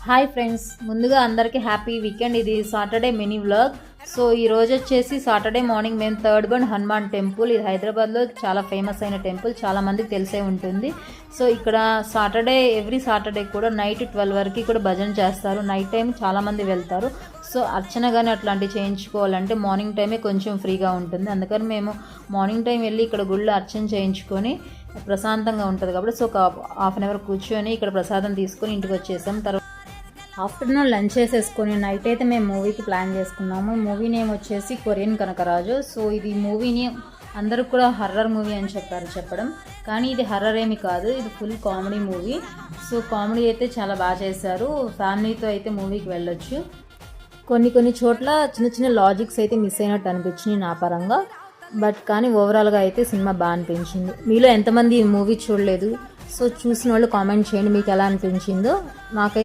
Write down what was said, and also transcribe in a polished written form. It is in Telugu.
హాయ్ ఫ్రెండ్స్, ముందుగా అందరికీ హ్యాపీ వీకెండ్. ఇది సాటర్డే మినీ వ్లాగ్. సో ఈ రోజు వచ్చేసి సాటర్డే మార్నింగ్ మేము థర్డ్ బండ్ హనుమాన్ టెంపుల్, ఇది హైదరాబాద్లో చాలా ఫేమస్ అయిన టెంపుల్, చాలా మందికి తెలిసే ఉంటుంది. సో ఇక్కడ ఎవ్రీ సాటర్డే కూడా నైట్ 12 వరకు కూడా భజన చేస్తారు. నైట్ టైం చాలామంది వెళ్తారు. సో అర్చన కానీ అట్లాంటివి చేయించుకోవాలంటే మార్నింగ్ టైమే కొంచెం ఫ్రీగా ఉంటుంది. అందుకని మేము మార్నింగ్ టైం వెళ్ళి ఇక్కడ గుళ్ళు అర్చన చేయించుకొని ప్రశాంతంగా ఉంటుంది కాబట్టి సో ఒక హాఫ్ అన్ అవర్ కూర్చొని ఇక్కడ ప్రసాదం తీసుకొని ఇంటికి వచ్చేసాం. తర్వాత ఆఫ్టర్నూన్ లంచ్ చేసేసుకొని నైట్ అయితే మేము మూవీకి ప్లాన్ చేసుకున్నాము. మూవీ నేమ్ వచ్చేసి కొరియన్ కనకరాజు. సో ఇది మూవీని అందరూ కూడా హర్రర్ మూవీ అని చెప్పడం, కానీ ఇది హర్రర్ ఏమి కాదు, ఇది full comedy movie. So comedy అయితే చాలా బాగా చేశారు. ఫ్యామిలీతో అయితే మూవీకి వెళ్ళొచ్చు. కొన్ని చోట్ల చిన్న చిన్న లాజిక్స్ అయితే మిస్ అయినట్టు అనిపించింది నా పరంగా, బట్ కానీ ఓవరాల్గా అయితే సినిమా బాగా అనిపించింది. మీలో ఎంతమంది ఈ మూవీ చూడలేదు? సో చూసిన వాళ్ళు కామెంట్ చేయండి మీకు ఎలా అనిపించిందో. నాకైతే